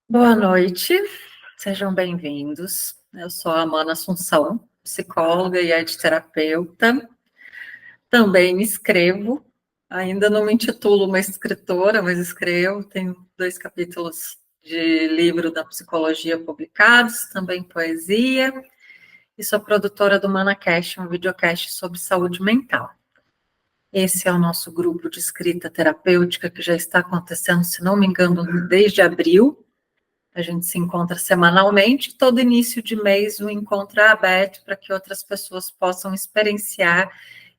Boa noite, sejam bem-vindos. Eu sou a Amanda Assunção, psicóloga e arteterapeuta. Também escrevo, ainda não me intitulo uma escritora, mas escrevo. Tenho 2 capítulos de livro da psicologia publicados, também poesia, e sou produtora do ManaCast, um videocast sobre saúde mental. Esse é o nosso grupo de escrita terapêutica que já está acontecendo, se não me engano, desde abril. A gente se encontra semanalmente, todo início de mês o encontro é aberto para que outras pessoas possam experienciar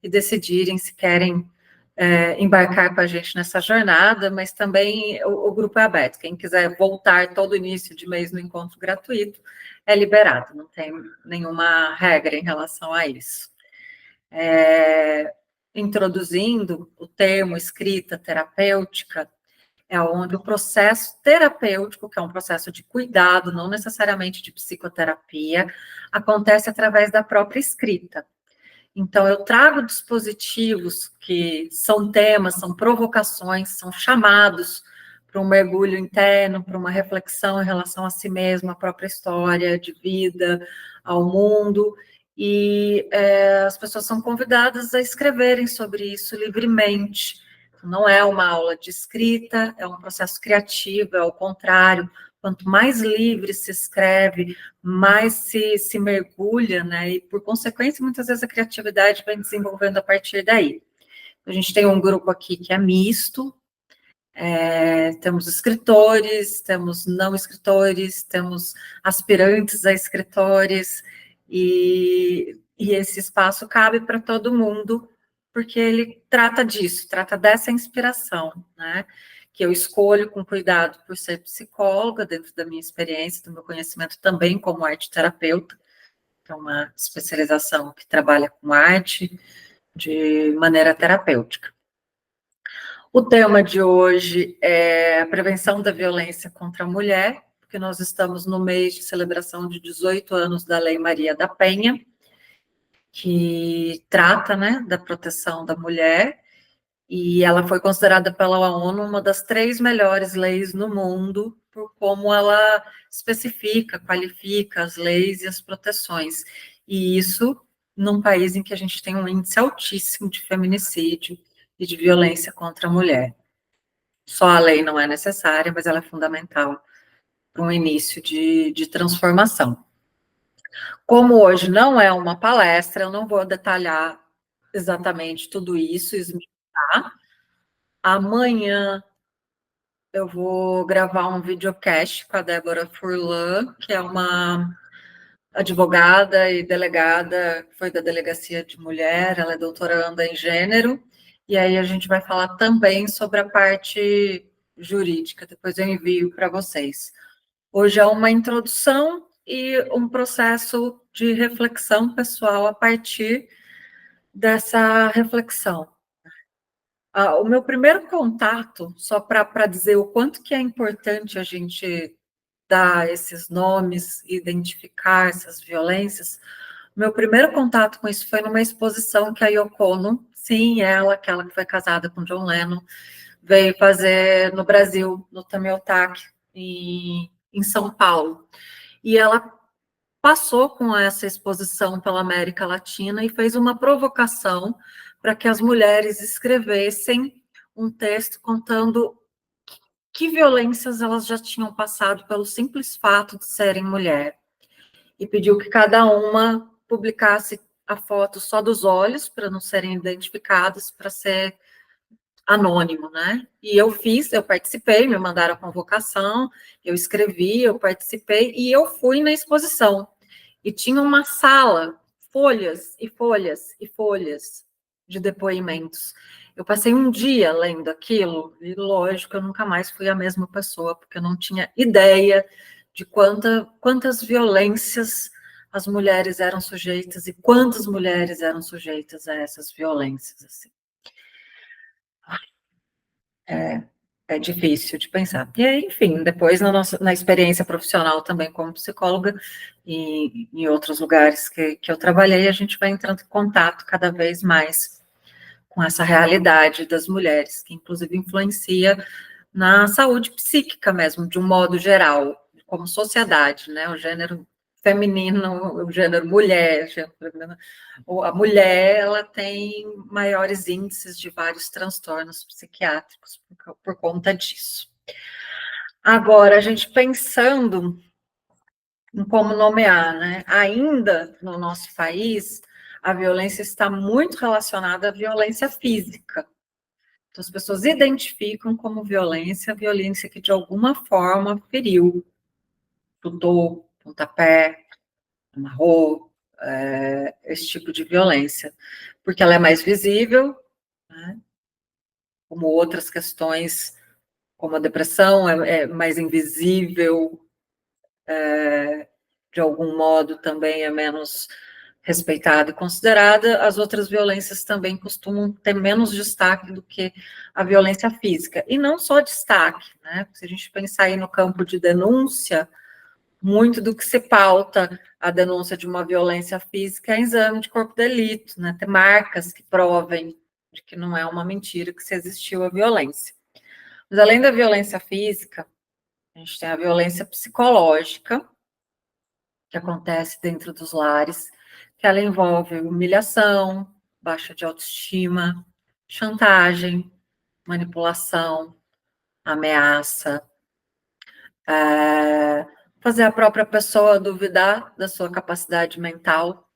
e decidirem se querem embarcar com a gente nessa jornada, mas também o grupo é aberto. Quem quiser voltar todo início de mês no encontro gratuito é liberado, não tem nenhuma regra em relação a isso. Introduzindo o termo escrita terapêutica, é onde o processo terapêutico, que é um processo de cuidado, não necessariamente de psicoterapia, acontece através da própria escrita. Então, eu trago dispositivos que são temas, são provocações, são chamados para um mergulho interno, para uma reflexão em relação a si mesmo, à própria história de vida, ao mundo, e as pessoas são convidadas a escreverem sobre isso livremente. Não é uma aula de escrita, é um processo criativo, é o contrário. Quanto mais livre se escreve, mais se mergulha, né? E, por consequência, muitas vezes a criatividade vem desenvolvendo a partir daí. A gente tem um grupo aqui que é misto, temos escritores, temos não escritores, temos aspirantes a escritores, e esse espaço cabe para todo mundo, porque ele trata disso, trata dessa inspiração, né? Que eu escolho com cuidado por ser psicóloga, dentro da minha experiência, do meu conhecimento também como arte-terapeuta, que é uma especialização que trabalha com arte de maneira terapêutica. O tema de hoje é a prevenção da violência contra a mulher, porque nós estamos no mês de celebração de 18 anos da Lei Maria da Penha, que trata, né, da proteção da mulher, e ela foi considerada pela ONU uma das 3 melhores leis no mundo, por como ela especifica, qualifica as leis e as proteções. E isso num país em que a gente tem um índice altíssimo de feminicídio e de violência contra a mulher. Só a lei não é necessária, mas ela é fundamental para um início de transformação. Como hoje não é uma palestra, eu não vou detalhar exatamente tudo isso, esmiuçar. Amanhã eu vou gravar um videocast com a Débora Furlan, que é uma advogada e delegada, foi da Delegacia de Mulher, ela é doutoranda em gênero, e aí a gente vai falar também sobre a parte jurídica, depois eu envio para vocês. Hoje é uma introdução e um processo de reflexão pessoal a partir dessa reflexão. O meu primeiro contato, só para dizer o quanto que é importante a gente dar esses nomes, identificar essas violências, meu primeiro contato com isso foi numa exposição que a Yoko Ono, sim, ela, aquela que foi casada com John Lennon, veio fazer no Brasil, no Tameotaki, em São Paulo. E ela passou com essa exposição pela América Latina e fez uma provocação para que as mulheres escrevessem um texto contando que violências elas já tinham passado pelo simples fato de serem mulher. E pediu que cada uma publicasse a foto só dos olhos, para não serem identificadas, para ser anônimo, né? E eu fiz, eu participei, me mandaram a convocação, eu escrevi, eu participei, e eu fui na exposição. E tinha uma sala, folhas e folhas e folhas de depoimentos. Eu passei um dia lendo aquilo, e lógico, eu nunca mais fui a mesma pessoa, porque eu não tinha ideia de quantas violências as mulheres eram sujeitas e quantas mulheres eram sujeitas a essas violências, assim. É difícil de pensar. E aí, enfim, depois na experiência profissional também como psicóloga e em outros lugares que eu trabalhei, a gente vai entrando em contato cada vez mais com essa realidade das mulheres, que inclusive influencia na saúde psíquica mesmo, de um modo geral, como sociedade, né? O gênero feminino, o gênero mulher, a mulher, ela tem maiores índices de vários transtornos psiquiátricos por conta disso. Agora, a gente pensando em como nomear, né? Ainda no nosso país, a violência está muito relacionada à violência física. Então, as pessoas identificam como violência a violência que de alguma forma feriu, chutou, pontapé, amarrou, esse tipo de violência, porque ela é mais visível, né? Como outras questões, como a depressão, é mais invisível, de algum modo também é menos respeitada e considerada, as outras violências também costumam ter menos destaque do que a violência física. E não só destaque, né? Se a gente pensar aí no campo de denúncia, muito do que se pauta a denúncia de uma violência física é exame de corpo de delito, né? Ter marcas que provem de que não é uma mentira que se existiu a violência. Mas além da violência física, a gente tem a violência psicológica, que acontece dentro dos lares, que ela envolve humilhação, baixa de autoestima, chantagem, manipulação, ameaça, fazer a própria pessoa duvidar da sua capacidade mental.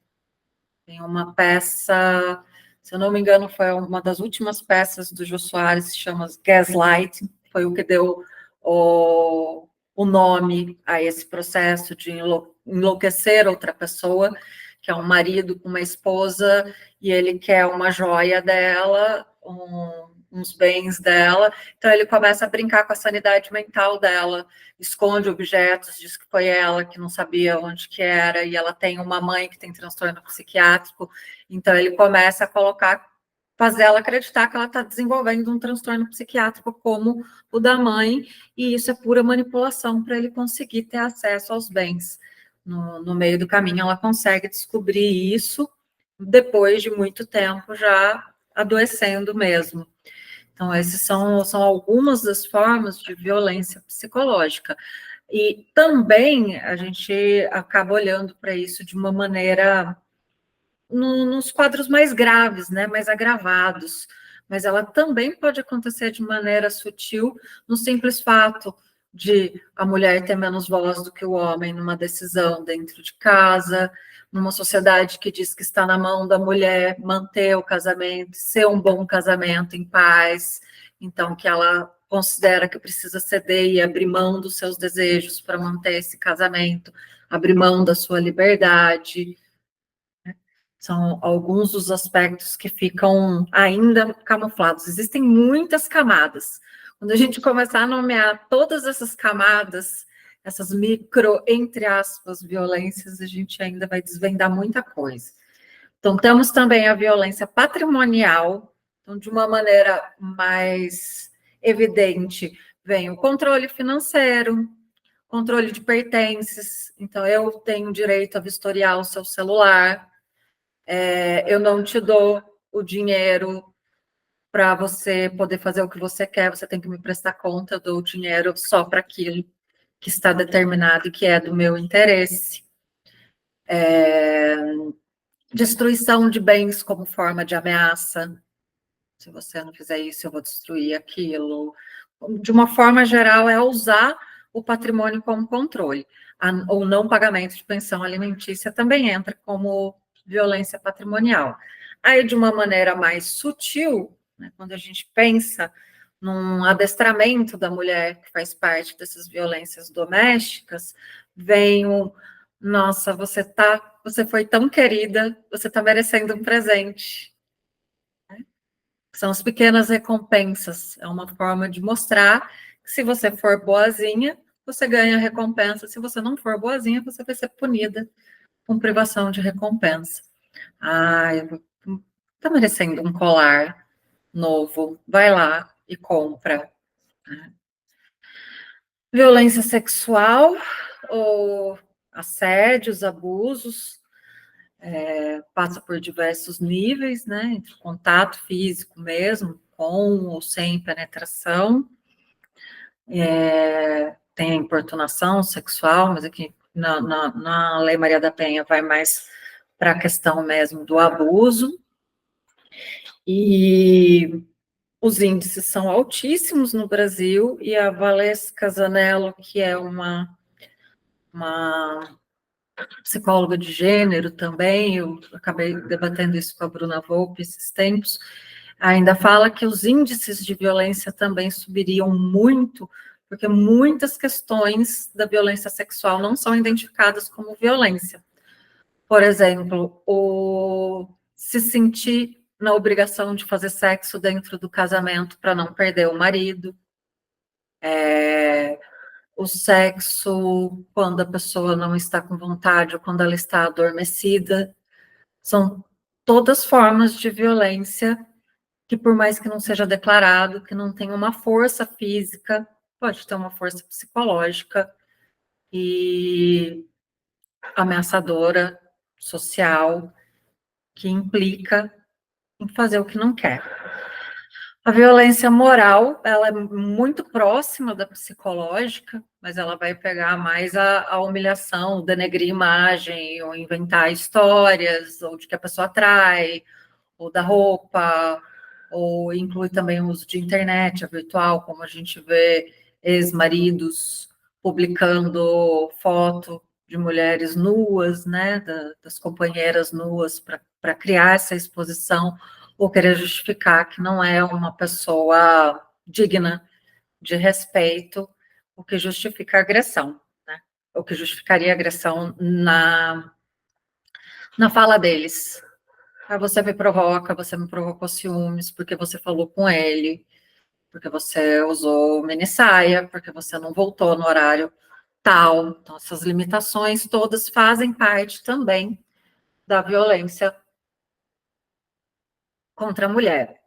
Tem uma peça, se eu não me engano, foi uma das últimas peças do Jô Soares, se chama Gaslight, foi o que deu o nome a esse processo de enlouquecer outra pessoa, que é um marido com uma esposa, e ele quer uma joia dela, uns bens dela, então ele começa a brincar com a sanidade mental dela, esconde objetos, diz que foi ela que não sabia onde que era, e ela tem uma mãe que tem transtorno psiquiátrico, então ele começa a fazer ela acreditar que ela está desenvolvendo um transtorno psiquiátrico como o da mãe, e isso é pura manipulação para ele conseguir ter acesso aos bens. No meio do caminho, ela consegue descobrir isso depois de muito tempo já adoecendo mesmo. Então, essas são algumas das formas de violência psicológica. E também a gente acaba olhando para isso de uma maneira nos quadros mais graves, né, mais agravados, mas ela também pode acontecer de maneira sutil no simples fato de a mulher ter menos voz do que o homem numa decisão dentro de casa, numa sociedade que diz que está na mão da mulher manter o casamento, ser um bom casamento em paz, então que ela considera que precisa ceder e abrir mão dos seus desejos para manter esse casamento, abrir mão da sua liberdade. São alguns dos aspectos que ficam ainda camuflados. Existem muitas camadas. Quando a gente começar a nomear todas essas camadas, essas micro, entre aspas, violências, a gente ainda vai desvendar muita coisa. Então, temos também a violência patrimonial, então, de uma maneira mais evidente, vem o controle financeiro, controle de pertences. Então, eu tenho direito a vistoriar o seu celular, eu não te dou o dinheiro para você poder fazer o que você quer, você tem que me prestar conta, eu dou o dinheiro só para aquilo que está determinado e que é do meu interesse. Destruição de bens como forma de ameaça. Se você não fizer isso, eu vou destruir aquilo. De uma forma geral, é usar o patrimônio como controle. O não pagamento de pensão alimentícia também entra como violência patrimonial. Aí, de uma maneira mais sutil, né, quando a gente pensa num adestramento da mulher que faz parte dessas violências domésticas, vem o nossa, você foi tão querida, você está merecendo um presente. São as pequenas recompensas, é uma forma de mostrar que se você for boazinha, você ganha recompensa, se você não for boazinha, você vai ser punida com privação de recompensa. Tá merecendo um colar novo, vai lá e compra. Violência sexual ou assédios, abusos, passa por diversos níveis, né, entre contato físico mesmo, com ou sem penetração, tem a importunação sexual, mas aqui na Lei Maria da Penha vai mais para a questão mesmo do abuso, e os índices são altíssimos no Brasil, e a Valesca Zanello, que é uma psicóloga de gênero também, eu acabei debatendo isso com a Bruna Volpe esses tempos, ainda fala que os índices de violência também subiriam muito, porque muitas questões da violência sexual não são identificadas como violência. Por exemplo, o se sentir na obrigação de fazer sexo dentro do casamento para não perder o marido, o sexo quando a pessoa não está com vontade ou quando ela está adormecida, são todas formas de violência que, por mais que não seja declarado, que não tenha uma força física, pode ter uma força psicológica e ameaçadora, social, que implica em fazer o que não quer. A violência moral, ela é muito próxima da psicológica, mas ela vai pegar mais a humilhação, denegrir imagem, ou inventar histórias, ou de que a pessoa atrai, ou da roupa, ou inclui também o uso de internet, a virtual, como a gente vê ex-maridos publicando foto de mulheres nuas, né, das companheiras nuas, para criar essa exposição, ou querer justificar que não é uma pessoa digna de respeito, o que justifica a agressão, né? O que justificaria a agressão na fala deles. Ah, você me provocou ciúmes, porque você falou com ele, porque você usou mini saia, porque você não voltou no horário tal. Então, essas limitações todas fazem parte também da violência contra a mulher.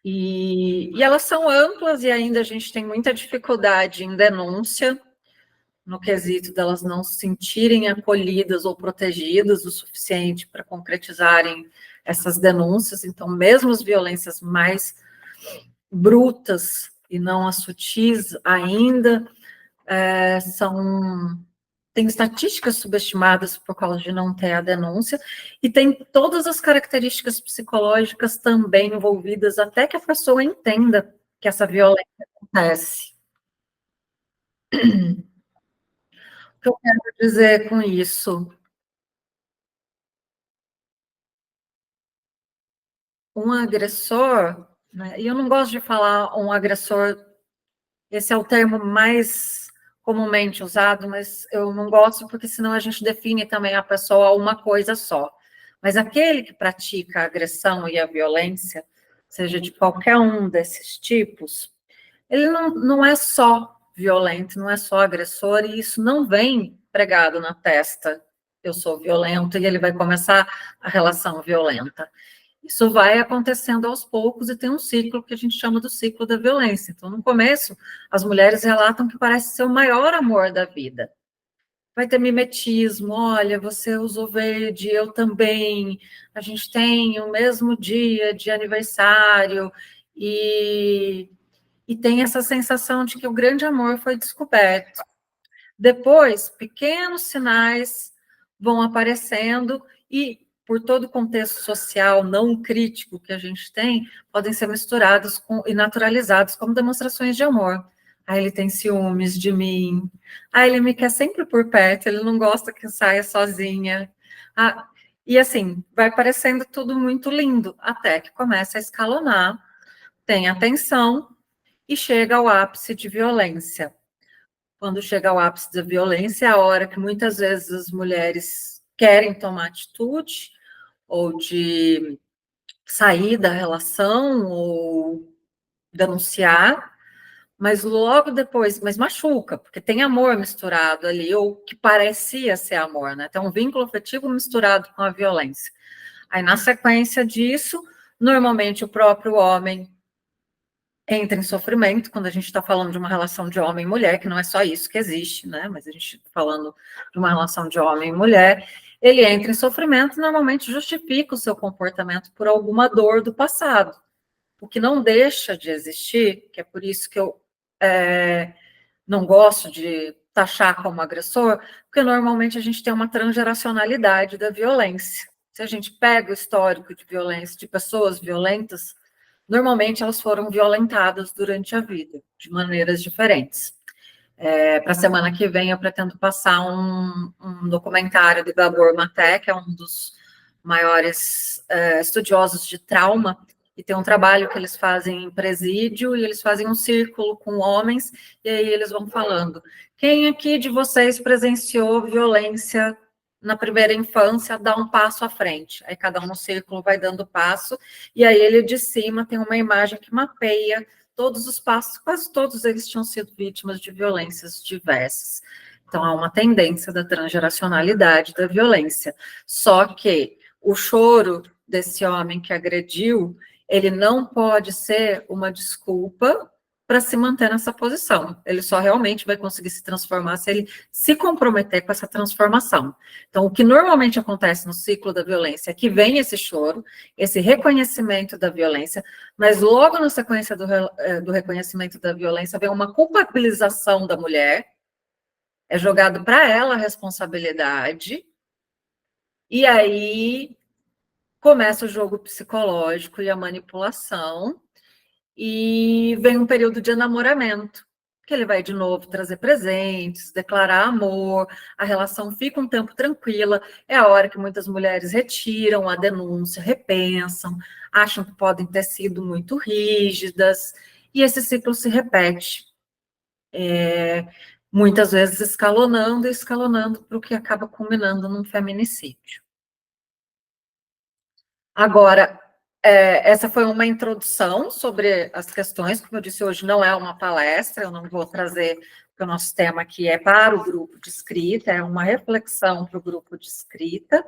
E elas são amplas e ainda a gente tem muita dificuldade em denúncia, no quesito delas não se sentirem acolhidas ou protegidas o suficiente para concretizarem essas denúncias. Então, mesmo as violências mais brutas e não as sutis ainda tem estatísticas subestimadas por causa de não ter a denúncia, e tem todas as características psicológicas também envolvidas, até que a pessoa entenda que essa violência acontece. O que eu quero dizer com isso? Um agressor, né, e eu não gosto de falar um agressor, esse é o termo mais comumente usado, mas eu não gosto porque senão a gente define também a pessoa uma coisa só. Mas aquele que pratica a agressão e a violência, seja de qualquer um desses tipos, ele não é só violento, não é só agressor, e isso não vem pregado na testa. Eu sou violento, e ele vai começar a relação violenta. Isso vai acontecendo aos poucos e tem um ciclo que a gente chama do ciclo da violência. Então, no começo, as mulheres relatam que parece ser o maior amor da vida. Vai ter mimetismo, olha, você usou verde, eu também, a gente tem o mesmo dia de aniversário, e tem essa sensação de que o grande amor foi descoberto. Depois, pequenos sinais vão aparecendo e, por todo o contexto social não crítico que a gente tem, podem ser misturados e naturalizados como demonstrações de amor. Ah, ele tem ciúmes de mim. Ah, ele me quer sempre por perto, ele não gosta que eu saia sozinha. Ah, e assim, vai parecendo tudo muito lindo, até que começa a escalonar, tem atenção e chega ao ápice de violência. Quando chega ao ápice da violência, é a hora que muitas vezes as mulheres querem tomar atitude, ou de sair da relação, ou denunciar, mas logo depois, mas machuca, porque tem amor misturado ali, ou que parecia ser amor, né? Tem um vínculo afetivo misturado com a violência. Aí, na sequência disso, normalmente o próprio homem entra em sofrimento, quando a gente está falando de uma relação de homem e mulher, que não é só isso que existe, né? Mas a gente está falando de uma relação de homem e mulher, ele entra em sofrimento e normalmente justifica o seu comportamento por alguma dor do passado. O que não deixa de existir, que é por isso que eu não gosto de taxar como agressor, porque normalmente a gente tem uma transgeracionalidade da violência. Se a gente pega o histórico de violência de pessoas violentas, normalmente elas foram violentadas durante a vida, de maneiras diferentes. Para a semana que vem, eu pretendo passar um documentário do Gabor Maté, que é um dos maiores estudiosos de trauma, e tem um trabalho que eles fazem em presídio, e eles fazem um círculo com homens, e aí eles vão falando: quem aqui de vocês presenciou violência na primeira infância, dá um passo à frente. Aí cada um no círculo vai dando passo, e aí ele de cima tem uma imagem que mapeia todos os passos, quase todos eles tinham sido vítimas de violências diversas. Então, há uma tendência da transgeracionalidade da violência. Só que o choro desse homem que agrediu, ele não pode ser uma desculpa para se manter nessa posição. Ele só realmente vai conseguir se transformar se ele se comprometer com essa transformação. Então, o que normalmente acontece no ciclo da violência é que vem esse choro, esse reconhecimento da violência, mas logo na sequência do reconhecimento da violência vem uma culpabilização da mulher, é jogado para ela a responsabilidade, e aí começa o jogo psicológico e a manipulação, e vem um período de enamoramento, que ele vai de novo trazer presentes, declarar amor, a relação fica um tempo tranquila, é a hora que muitas mulheres retiram a denúncia, repensam, acham que podem ter sido muito rígidas, e esse ciclo se repete, muitas vezes escalonando e escalonando para o que acaba culminando num feminicídio. Agora, essa foi uma introdução sobre as questões, como eu disse, hoje não é uma palestra, eu não vou trazer, porque o nosso tema aqui é para o grupo de escrita, é uma reflexão para o grupo de escrita,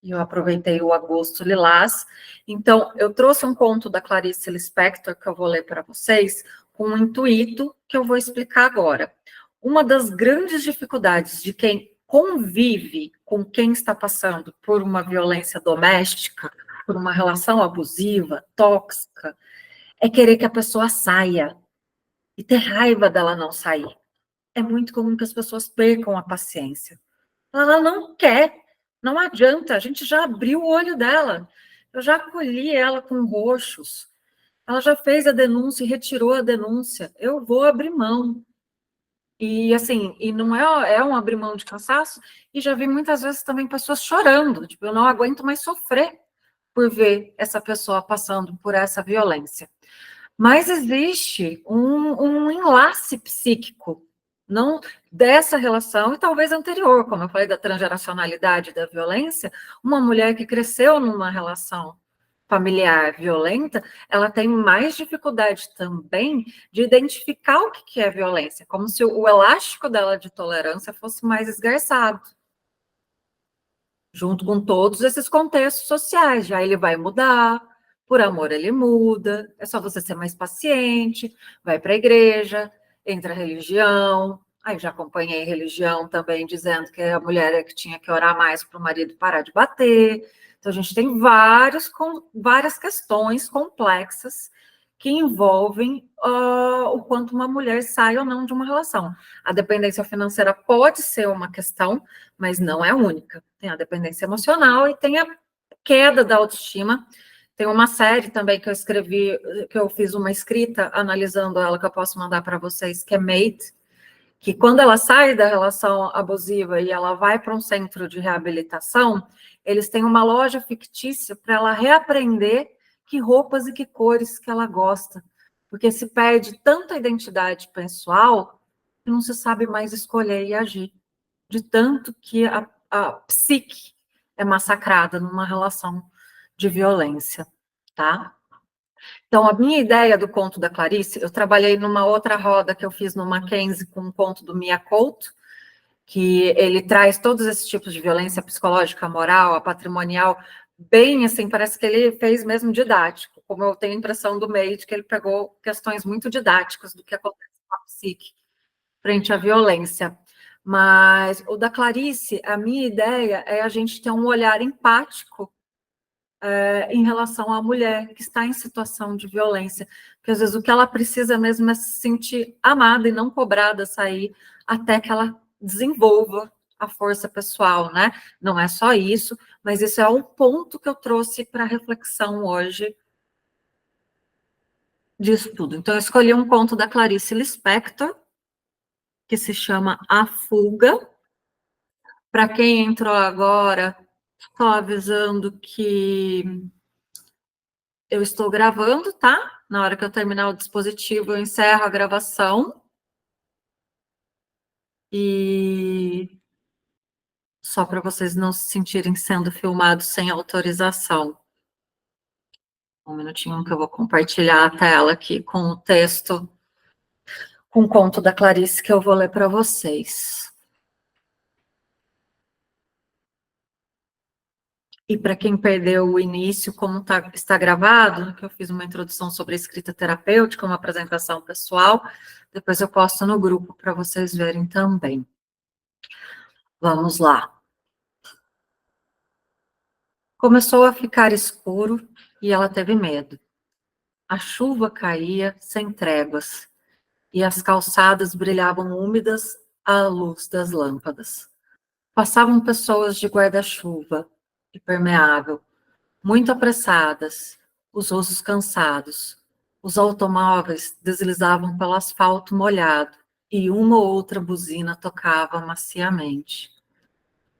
e eu aproveitei o agosto lilás. Então, eu trouxe um conto da Clarice Lispector, que eu vou ler para vocês, com um intuito que eu vou explicar agora. Uma das grandes dificuldades de quem convive com quem está passando por uma violência doméstica, por uma relação abusiva, tóxica, é querer que a pessoa saia e ter raiva dela não sair. É muito comum que as pessoas percam a paciência. Ela não quer, não adianta, a gente já abriu o olho dela, eu já acolhi ela com roxos, ela já fez a denúncia e retirou a denúncia, eu vou abrir mão. E assim, e não é um abrir mão de cansaço, e já vi muitas vezes também pessoas chorando, tipo, eu não aguento mais sofrer por ver essa pessoa passando por essa violência. Mas existe um enlace psíquico, não dessa relação, e talvez anterior, como eu falei da transgeracionalidade da violência, uma mulher que cresceu numa relação familiar violenta, ela tem mais dificuldade também de identificar o que é violência, como se o elástico dela de tolerância fosse mais esgarçado, junto com todos esses contextos sociais. Já ele vai mudar, por amor ele muda, é só você ser mais paciente, vai para a igreja, entra a religião. Aí já acompanhei religião também dizendo que a mulher é que tinha que orar mais para o marido parar de bater. Então a gente tem várias questões complexas que envolvem o quanto uma mulher sai ou não de uma relação. A dependência financeira pode ser uma questão, mas não é a única. Tem a dependência emocional e tem a queda da autoestima. Tem uma série também que eu escrevi, que eu fiz uma escrita analisando ela, que eu posso mandar para vocês, que é Mate, que quando ela sai da relação abusiva e ela vai para um centro de reabilitação, eles têm uma loja fictícia para ela reaprender que roupas e que cores que ela gosta, porque se perde tanta identidade pessoal que não se sabe mais escolher e agir, de tanto que a psique é massacrada numa relação de violência, tá? Então, a minha ideia do conto da Clarice, eu trabalhei numa outra roda que eu fiz no Mackenzie com um conto do Mia Couto, que ele traz todos esses tipos de violência psicológica, a moral, a patrimonial, bem assim, parece que ele fez mesmo didático, como eu tenho a impressão do Meide, que ele pegou questões muito didáticas do que acontece com a psique frente à violência. Mas o da Clarice, a minha ideia é a gente ter um olhar empático em relação à mulher que está em situação de violência, porque às vezes o que ela precisa mesmo é se sentir amada e não cobrada sair até que ela desenvolva a força pessoal, né? Não é só isso, mas esse é um ponto que eu trouxe para reflexão hoje disso tudo. Então, eu escolhi um conto da Clarice Lispector, que se chama A Fuga. Para quem entrou agora, só avisando que eu estou gravando, tá? Na hora que eu terminar o dispositivo, eu encerro a gravação. E só para vocês não se sentirem sendo filmados sem autorização. Um minutinho que eu vou compartilhar a tela aqui com o texto, com o conto da Clarice que eu vou ler para vocês. E para quem perdeu o início, como está gravado, que eu fiz uma introdução sobre a escrita terapêutica, uma apresentação pessoal, depois eu posto no grupo para vocês verem também. Vamos lá. Começou a ficar escuro e ela teve medo. A chuva caía sem tréguas e as calçadas brilhavam úmidas à luz das lâmpadas. Passavam pessoas de guarda-chuva, impermeável, muito apressadas, os rostos cansados. Os automóveis deslizavam pelo asfalto molhado e uma ou outra buzina tocava maciamente.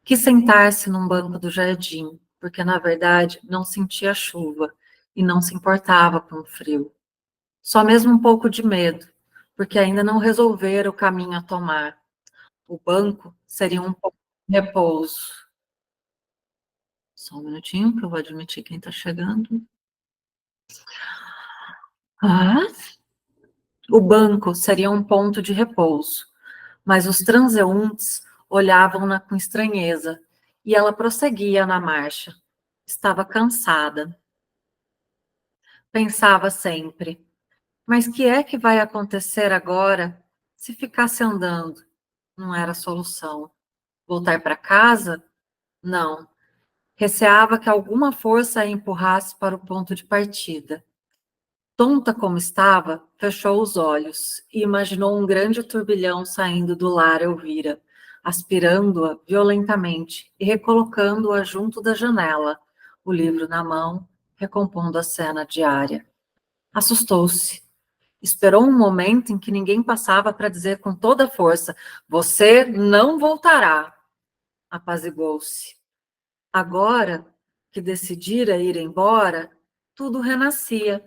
Quis sentar-se num banco do jardim, porque na verdade não sentia chuva e não se importava com o frio. Só mesmo um pouco de medo, porque ainda não resolvera o caminho a tomar. O banco seria um pouco de repouso. Só um minutinho que eu vou admitir quem está chegando. O banco seria um ponto de repouso, mas os transeuntes olhavam-na com estranheza, e ela prosseguia na marcha. Estava cansada. Pensava sempre, mas que é que vai acontecer agora se ficasse andando? Não era solução. Voltar para casa? Não. Receava que alguma força a empurrasse para o ponto de partida. Tonta como estava, fechou os olhos e imaginou um grande turbilhão saindo do lar Elvira, aspirando-a violentamente e recolocando-a junto da janela, o livro na mão, recompondo a cena diária. Assustou-se. Esperou um momento em que ninguém passava para dizer com toda a força: "Você não voltará." Apaziguou-se. Agora que decidira ir embora, tudo renascia.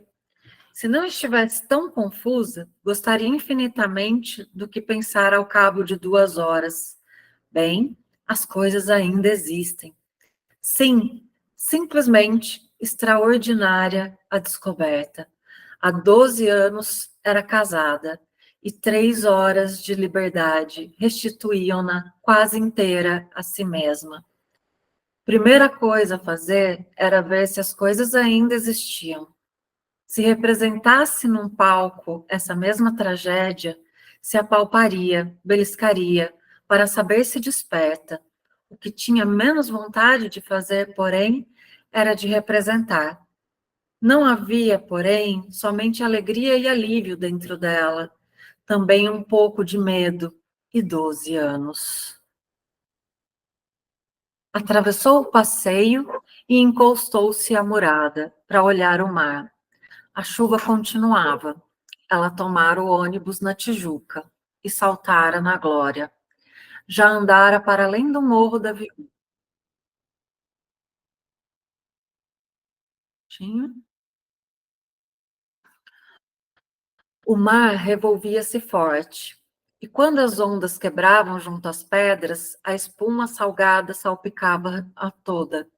Se não estivesse tão confusa, gostaria infinitamente do que pensar ao cabo de 2 horas. Bem, as coisas ainda existem. Sim, simplesmente extraordinária a descoberta. Há 12 anos era casada e 3 horas de liberdade restituíam-na quase inteira a si mesma. Primeira coisa a fazer era ver se as coisas ainda existiam. Se representasse num palco essa mesma tragédia, se apalparia, beliscaria, para saber se desperta. O que tinha menos vontade de fazer, porém, era de representar. Não havia, porém, somente alegria e alívio dentro dela, também um pouco de medo e 12 anos. Atravessou o passeio e encostou-se à murada para olhar o mar. A chuva continuava. Ela tomara o ônibus na Tijuca e saltara na Glória. Já andara para além do morro da Viúva. O mar revolvia-se forte, e quando as ondas quebravam junto às pedras, a espuma salgada salpicava a toda.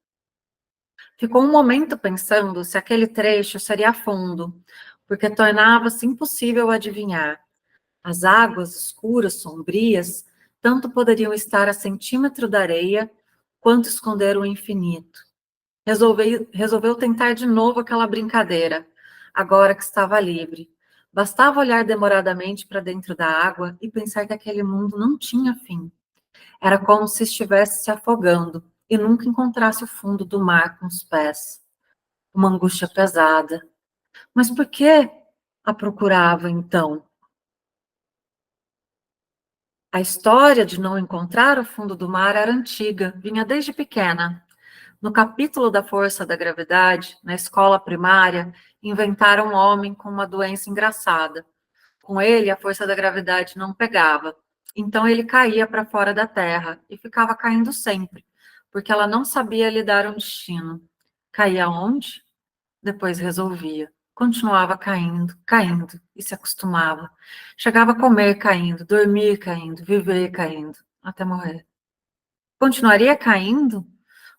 Ficou um momento pensando se aquele trecho seria fundo, porque tornava-se impossível adivinhar. As águas escuras, sombrias, tanto poderiam estar a centímetro da areia, quanto esconder o infinito. Resolveu tentar de novo aquela brincadeira, agora que estava livre. Bastava olhar demoradamente para dentro da água e pensar que aquele mundo não tinha fim. Era como se estivesse se afogando e nunca encontrasse o fundo do mar com os pés. uma angústia pesada. Mas por que a procurava, então? A história de não encontrar o fundo do mar era antiga, vinha desde pequena. No capítulo da força da gravidade, na escola primária, inventaram um homem com uma doença engraçada. Com ele, a força da gravidade não pegava. Então ele caía para fora da Terra e ficava caindo sempre, porque ela não sabia lhe dar um destino. Caía onde? Depois resolvia. Continuava caindo, caindo, e se acostumava. Chegava a comer caindo, dormir caindo, viver caindo, até morrer. Continuaria caindo,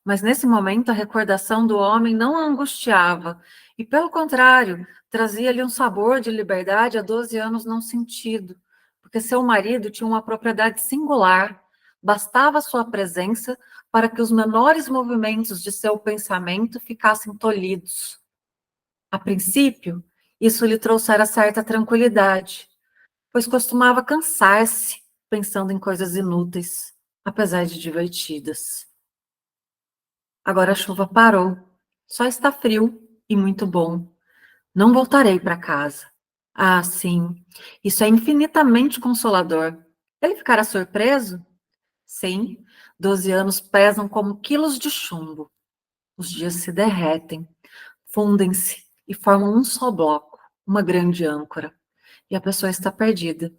mas nesse momento a recordação do homem não a angustiava, e pelo contrário, trazia-lhe um sabor de liberdade há 12 anos não sentido, porque seu marido tinha uma propriedade singular, bastava sua presença para que os menores movimentos de seu pensamento ficassem tolhidos. A princípio, isso lhe trouxera certa tranquilidade, pois costumava cansar-se pensando em coisas inúteis, apesar de divertidas. Agora a chuva parou. Só está frio e muito bom. Não voltarei para casa. Ah, sim. Isso é infinitamente consolador. Ele ficará surpreso? Sim. 12 anos pesam como quilos de chumbo. Os dias se derretem, fundem-se e formam um só bloco, uma grande âncora. E a pessoa está perdida.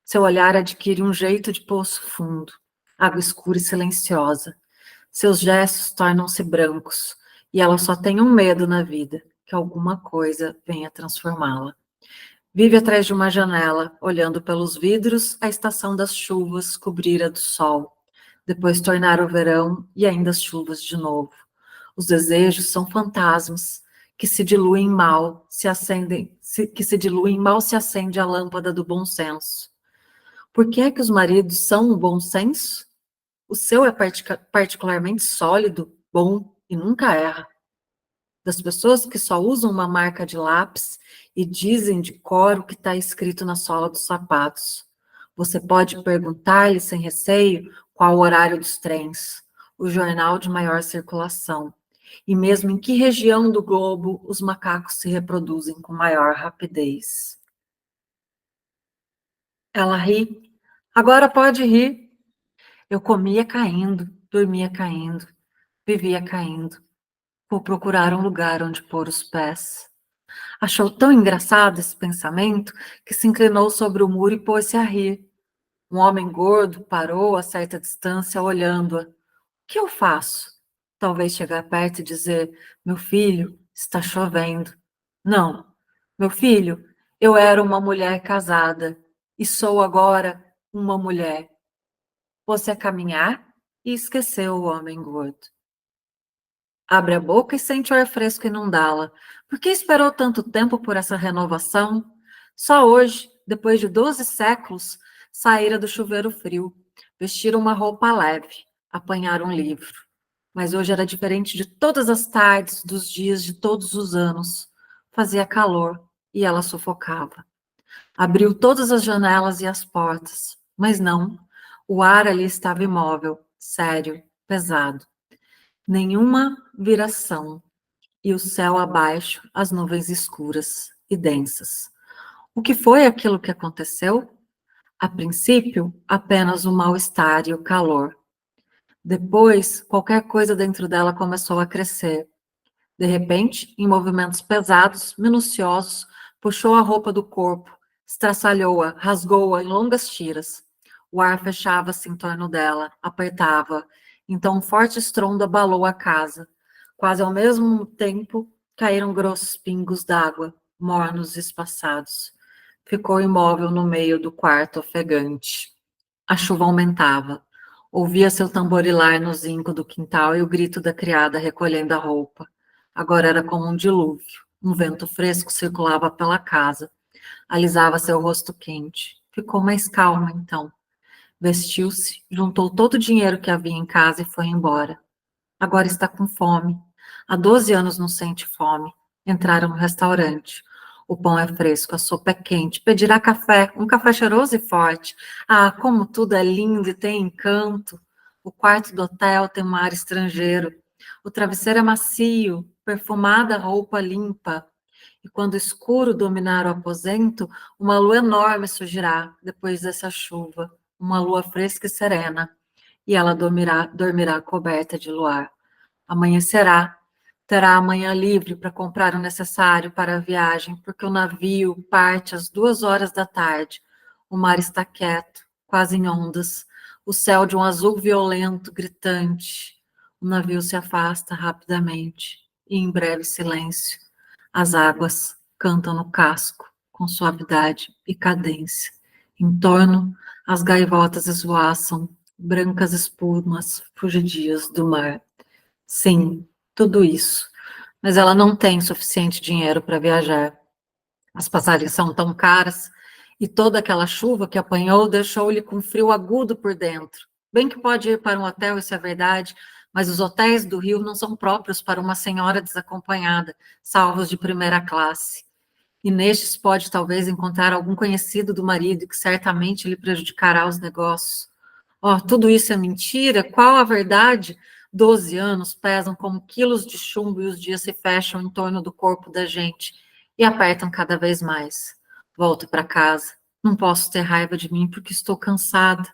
Seu olhar adquire um jeito de poço fundo, água escura e silenciosa. Seus gestos tornam-se brancos, e ela só tem um medo na vida, que alguma coisa venha transformá-la. Vive atrás de uma janela, olhando pelos vidros a estação das chuvas cobrir a do sol, depois tornar o verão e ainda as chuvas de novo. Os desejos são fantasmas que se diluem mal, que se diluem mal se acende a lâmpada do bom senso. Por que é que os maridos são o bom senso? O seu é particularmente sólido, bom e nunca erra. Das pessoas que só usam uma marca de lápis e dizem de cor o que está escrito na sola dos sapatos. Você pode perguntar-lhe sem receio qual o horário dos trens, o jornal de maior circulação, e mesmo em que região do globo os macacos se reproduzem com maior rapidez. Ela ri. Agora pode rir. Eu comia caindo, dormia caindo, vivia caindo. Vou procurar um lugar onde pôr os pés. Achou tão engraçado esse pensamento que se inclinou sobre o muro e pôs-se a rir. Um homem gordo parou a certa distância olhando-a. O que eu faço? Talvez chegar perto e dizer: meu filho, está chovendo. Não, meu filho, eu era uma mulher casada e sou agora uma mulher. Pôs-se a caminhar e esqueceu o homem gordo. Abre a boca e sente o ar fresco inundá-la. Por que esperou tanto tempo por essa renovação? Só hoje, depois de 12 séculos, saíra do chuveiro frio, vestir uma roupa leve, apanhar um livro. Mas hoje era diferente de todas as tardes, dos dias de todos os anos. Fazia calor e ela sufocava. Abriu todas as janelas e as portas, mas não. O ar ali estava imóvel, sério, pesado. Nenhuma viração, e o céu abaixo, as nuvens escuras e densas. O que foi aquilo que aconteceu? A princípio, apenas o mal-estar e o calor. Depois, qualquer coisa dentro dela começou a crescer. De repente, em movimentos pesados, minuciosos, puxou a roupa do corpo, estraçalhou-a, rasgou-a em longas tiras. O ar fechava-se em torno dela, apertava. Então um forte estrondo abalou a casa. Quase ao mesmo tempo, caíram grossos pingos d'água, mornos e espaçados. Ficou imóvel no meio do quarto, ofegante. A chuva aumentava. Ouvia seu tamborilar no zinco do quintal e o grito da criada recolhendo a roupa. Agora era como um dilúvio. Um vento fresco circulava pela casa. Alisava seu rosto quente. Ficou mais calma, então. Vestiu-se, juntou todo o dinheiro que havia em casa e foi embora. Agora está com fome. Há 12 anos não sente fome. Entraram no restaurante. O pão é fresco, a sopa é quente. Pedirá café, um café cheiroso e forte. Ah, como tudo é lindo e tem encanto. O quarto do hotel tem um ar estrangeiro. O travesseiro é macio. perfumada roupa limpa, e quando o escuro dominar o aposento, uma lua enorme surgirá depois dessa chuva, uma lua fresca e serena, e ela dormirá coberta de luar. Amanhecerá, terá a manhã livre para comprar o necessário para a viagem, porque o navio parte às 2 horas da tarde. O mar está quieto, quase em ondas, o céu de um azul violento, gritante. O navio se afasta rapidamente, e em breve silêncio, as águas cantam no casco, com suavidade e cadência. Em torno, as gaivotas esvoaçam, brancas espumas fugidias do mar. Sim, tudo isso. Mas ela não tem suficiente dinheiro para viajar. As passagens são tão caras e toda aquela chuva que apanhou deixou-lhe com frio agudo por dentro. Bem que pode ir para um hotel, isso é verdade, mas os hotéis do Rio não são próprios para uma senhora desacompanhada, salvos de primeira classe. E nestes pode talvez encontrar algum conhecido do marido que certamente lhe prejudicará os negócios. Oh, tudo isso é mentira? Qual a verdade? 12 anos pesam como quilos de chumbo e os dias se fecham em torno do corpo da gente e apertam cada vez mais. Volto para casa. Não posso ter raiva de mim porque estou cansada.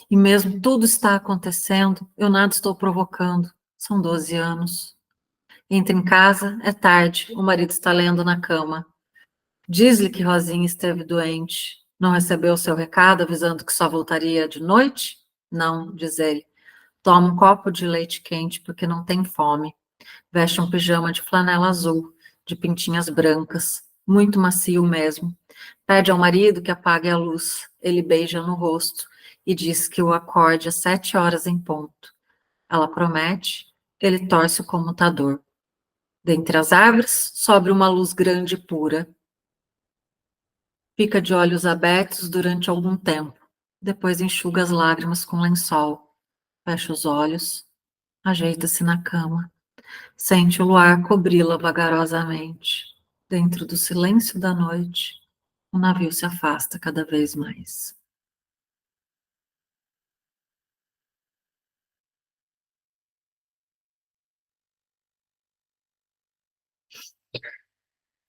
E mesmo tudo está acontecendo, eu nada estou provocando. São 12 anos. Entra em casa, é tarde, o marido está lendo na cama. Diz-lhe que Rosinha esteve doente. Não recebeu seu recado avisando que só voltaria de noite? Não, diz ele. Toma um copo de leite quente porque não tem fome. Veste um pijama de flanela azul, de pintinhas brancas, muito macio mesmo. Pede ao marido que apague a luz. Ele beija no rosto e diz que o acorde às 7 horas em ponto. Ela promete, ele torce o comutador. Dentre as árvores, sobe uma luz grande e pura. Fica de olhos abertos durante algum tempo. Depois enxuga as lágrimas com lençol. Fecha os olhos. Ajeita-se na cama. Sente o luar cobri-la vagarosamente. Dentro do silêncio da noite, o navio se afasta cada vez mais.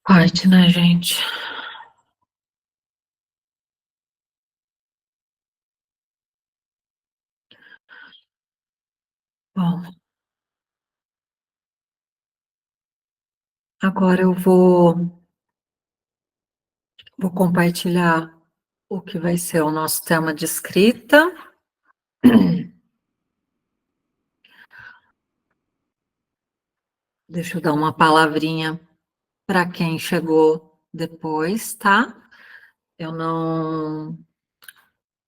Forte, né, gente? Bom, agora eu vou compartilhar o que vai ser o nosso tema de escrita. Deixa eu dar uma palavrinha para quem chegou depois, tá? Eu não.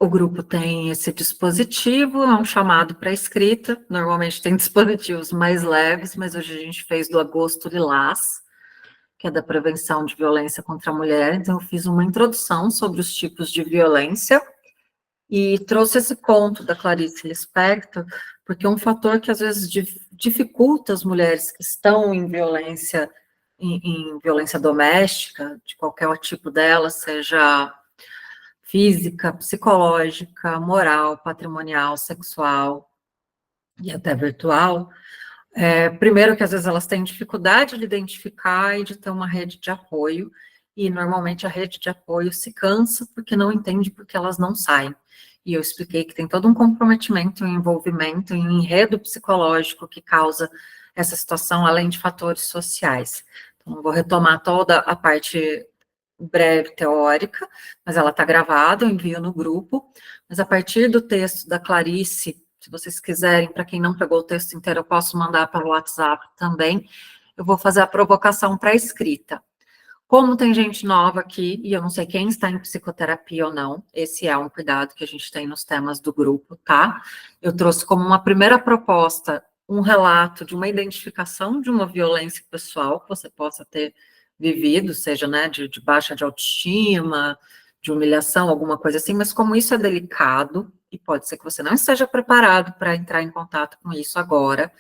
O grupo tem esse dispositivo, é um chamado para escrita. Normalmente tem dispositivos mais leves, mas hoje a gente fez do Agosto Lilás, que é da prevenção de violência contra a mulher. Então, eu fiz uma introdução sobre os tipos de violência e trouxe esse conto da Clarice Lispector, porque é um fator que às vezes dificulta as mulheres que estão em violência, em violência doméstica, de qualquer tipo dela, seja física, psicológica, moral, patrimonial, sexual e até virtual. Primeiro que às vezes elas têm dificuldade de identificar e de ter uma rede de apoio, e normalmente a rede de apoio se cansa porque não entende porque elas não saem. E eu expliquei que tem todo um comprometimento, um envolvimento, um enredo psicológico que causa essa situação, além de fatores sociais. Então, vou retomar toda a parte breve teórica, mas ela está gravada, eu envio no grupo. Mas a partir do texto da Clarice, se vocês quiserem, para quem não pegou o texto inteiro, eu posso mandar pelo WhatsApp também. Eu vou fazer a provocação para a escrita. Como tem gente nova aqui, e eu não sei quem está em psicoterapia ou não, esse é um cuidado que a gente tem nos temas do grupo, tá? Eu trouxe como uma primeira proposta um relato de uma identificação de uma violência pessoal que você possa ter vivido, seja, né, de baixa de autoestima, de humilhação, alguma coisa assim, mas como isso é delicado, e pode ser que você não esteja preparado para entrar em contato com isso agora,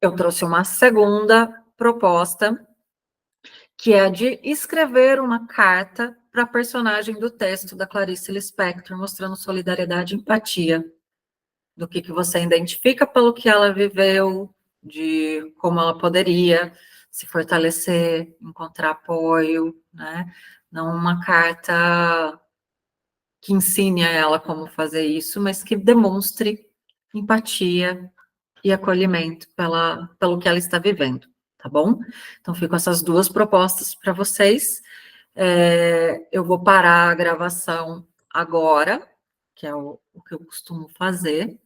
eu trouxe uma segunda proposta, que é a de escrever uma carta para a personagem do texto da Clarice Lispector, mostrando solidariedade e empatia, do que você identifica pelo que ela viveu, de como ela poderia se fortalecer, encontrar apoio, né? Não uma carta que ensine a ela como fazer isso, mas que demonstre empatia e acolhimento pelo que ela está vivendo, tá bom? Então, ficam essas duas propostas para vocês. Eu vou parar a gravação agora, que é o que eu costumo fazer.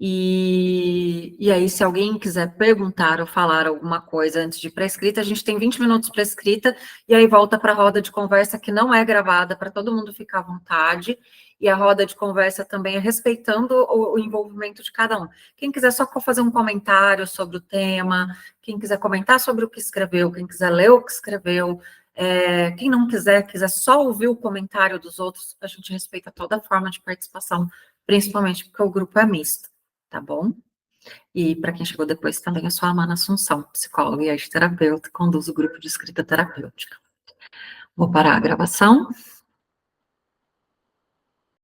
E aí, se alguém quiser perguntar ou falar alguma coisa antes de ir para a escrita, a gente tem 20 minutos para a escrita, e aí volta para a roda de conversa, que não é gravada, para todo mundo ficar à vontade, e a roda de conversa também é respeitando o envolvimento de cada um. Quem quiser só fazer um comentário sobre o tema, quem quiser comentar sobre o que escreveu, quem quiser ler o que escreveu, quem não quiser só ouvir o comentário dos outros, a gente respeita toda forma de participação, principalmente porque o grupo é misto. Tá bom? E para quem chegou depois também, eu sou a Amanda Assunção, psicóloga e arte-terapeuta, conduzo o grupo de escrita terapêutica. Vou parar a gravação.